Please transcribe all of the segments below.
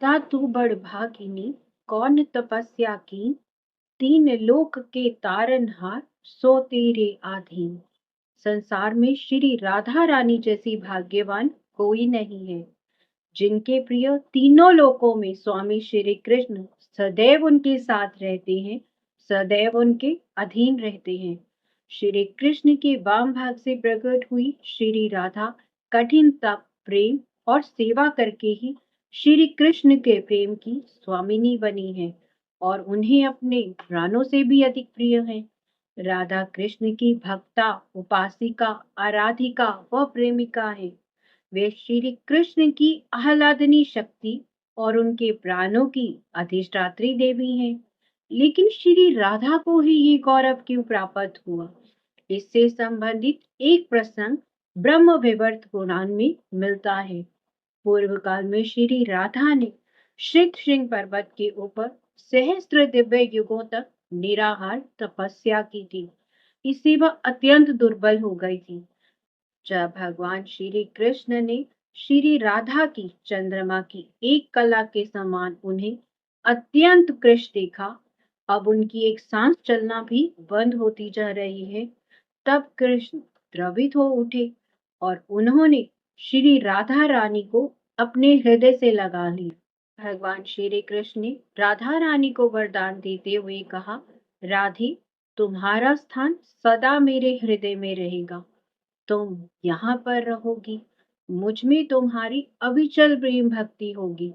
ता तू बड़ भागिनी, कौन तपस्या की, तीन लोक के तारनहार, सो तेरे आधीन। संसार में श्री राधा रानी जैसी भाग्यवान कोई नहीं है, जिनके प्रिय तीनों लोकों में स्वामी श्री कृष्ण सदैव उनके साथ रहते हैं, सदैव उनके अधीन रहते हैं। श्री कृष्ण के वाम भाग से प्रकट हुई श्री राधा कठिन तप, प्रेम और सेवा करके ही श्री कृष्ण के प्रेम की स्वामिनी बनी है और उन्हें अपने प्राणों से भी अधिक प्रिय है। राधा कृष्ण की भक्ता, उपासिका, आराधिका व प्रेमिका है। वे श्री कृष्ण की आह्लादनी शक्ति और उनके प्राणों की अधिष्ठात्री देवी हैं। लेकिन श्री राधा को ही ये गौरव क्यों प्राप्त हुआ? इससे संबंधित एक प्रसंग ब्रह्म विवर्त पुराण में मिलता है। पूर्व काल में श्री राधा ने श्रित सिंह पर्वत के ऊपर सहस्त्र दिव्य युगों तक निराहार तपस्या की थी। इससे वह अत्यंत दुर्बल हो गई थी। जब भगवान श्री कृष्ण ने श्री राधा की चंद्रमा की एक कला के समान उन्हें अत्यंत कृश देखा, अब उनकी एक सांस चलना भी बंद होती जा रही है, तब कृष्ण द्रवित हो उठे और उन्होंने श्री राधा रानी को अपने हृदय से लगा लिया। भगवान श्री कृष्ण ने राधा रानी को वरदान देते हुए कहा, राधे, तुम्हारा स्थान सदा मेरे हृदय में रहेगा। तुम यहाँ पर रहोगी, मुझ में तुम्हारी अविचल प्रेम भक्ति होगी।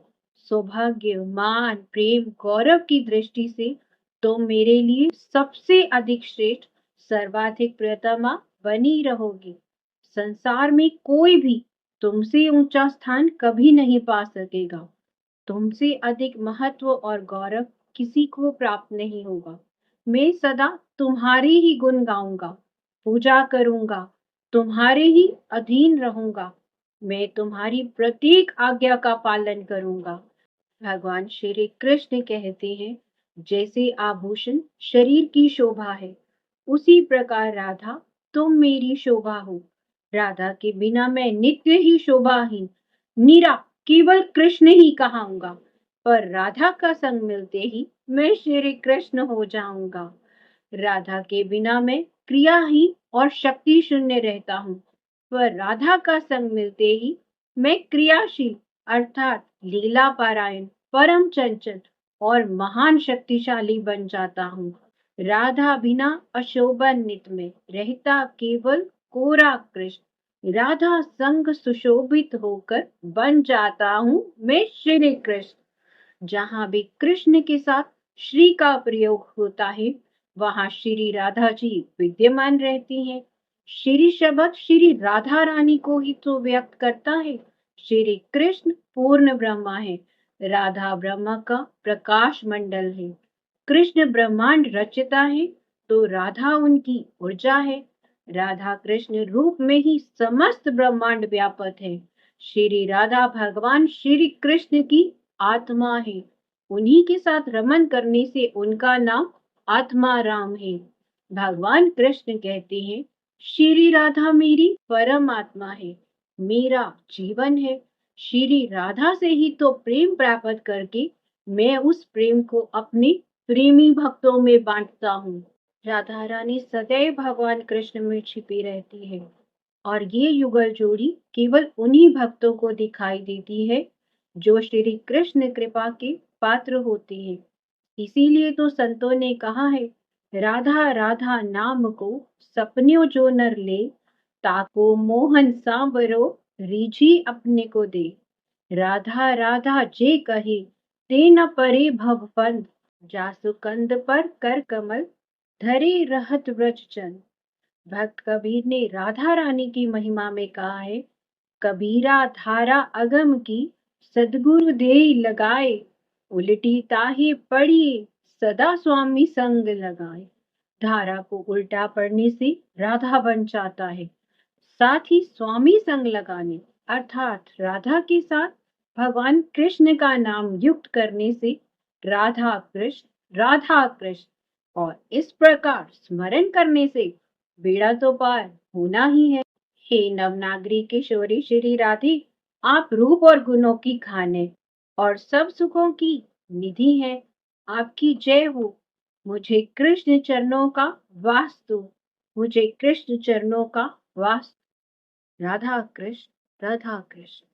सौभाग्य, मान, प्रेम, गौरव की दृष्टि से तुम मेरे लिए सबसे अधिक श्रेष्ठ, सर्वाधिक प्रियतमा बनी रहोगी। संसार में कोई भी तुमसे ऊंचा स्थान कभी नहीं पा सकेगा। तुमसे अधिक महत्व और गौरव किसी को प्राप्त नहीं होगा। मैं सदा तुम्हारे ही गुण गाऊंगा, पूजा करूंगा, तुम्हारे ही अधीन रहूंगा। मैं तुम्हारी प्रत्येक आज्ञा का पालन करूंगा। भगवान श्री कृष्ण कहते हैं, जैसे आभूषण शरीर की शोभा है, उसी प्रकार राधा तुम मेरी शोभा हो। राधा के बिना मैं नित्य ही शोभाहीन, नीरा, केवल कृष्ण ही कहूंगा। पर राधा का संग मिलते ही मैं श्री कृष्ण हो जाऊंगा। राधा के बिना मैं क्रियाहीन और शक्ति शून्य रहता हूँ, पर राधा का संग मिलते ही मैं क्रियाशील अर्थात लीला पारायण, परम चंचल और महान शक्तिशाली बन जाता हूँ। राधा बिना अशोभन नित में रहता केवल कोरा कृष्ण, राधा संग सुशोभित होकर बन जाता हूँ मैं श्री कृष्ण। जहाँ भी कृष्ण के साथ श्री का प्रयोग होता है, वहां श्री राधा जी विद्यमान रहती हैं। श्री शब्द श्री राधा रानी को ही तो व्यक्त करता है। श्री कृष्ण पूर्ण ब्रह्मा है, राधा ब्रह्मा का प्रकाश मंडल है। कृष्ण ब्रह्मांड रचता है, तो राधा उनकी ऊर्जा है। राधा कृष्ण रूप में ही समस्त ब्रह्मांड व्यापक है। श्री राधा भगवान श्री कृष्ण की आत्मा है। उन्हीं के साथ रमन करने से उनका नाम आत्मा राम है। भगवान कृष्ण कहते हैं, श्री राधा मेरी परम आत्मा है, मेरा जीवन है। श्री राधा से ही तो प्रेम प्राप्त करके मैं उस प्रेम को अपने प्रेमी भक्तों में बांटता हूँ। राधा रानी सदैव भगवान कृष्ण में छिपी रहती है और ये युगल जोड़ी केवल उन्हीं भक्तों को दिखाई देती है जो श्री कृष्ण कृपा के पात्र होते हैं। इसीलिए तो संतों ने कहा है, राधा राधा नाम को सपन्यों जो नर ले, ताको मोहन सांवरो रीझी अपने को दे। राधा राधा जे कहे, ते न परे भव पंथ, जासु कंद पर कर कमल, धरे रहत व्रज चंद। भक्त कबीर ने राधा रानी की महिमा में कहा है, कबीरा धारा अगम की, सदगुरु दे लगाए, उल्टी ताहे पड़ी, सदा स्वामी संग लगाए। धारा को उल्टा पढ़ने से राधा बन जाता है, साथ ही स्वामी संग लगाने अर्थात राधा के साथ भगवान कृष्ण का नाम युक्त करने से राधा कृष्ण और इस प्रकार स्मरण करने से बेड़ा तो पार होना ही है। हे नवनागरी किशोरी श्री राधे, आप रूप और गुणों की खान है, और सब सुखों की निधि है। आपकी जय हो। मुझे कृष्ण चरणों का वास्तु, मुझे कृष्ण चरणों का वास्तु। राधा कृष्ण, राधा कृष्ण।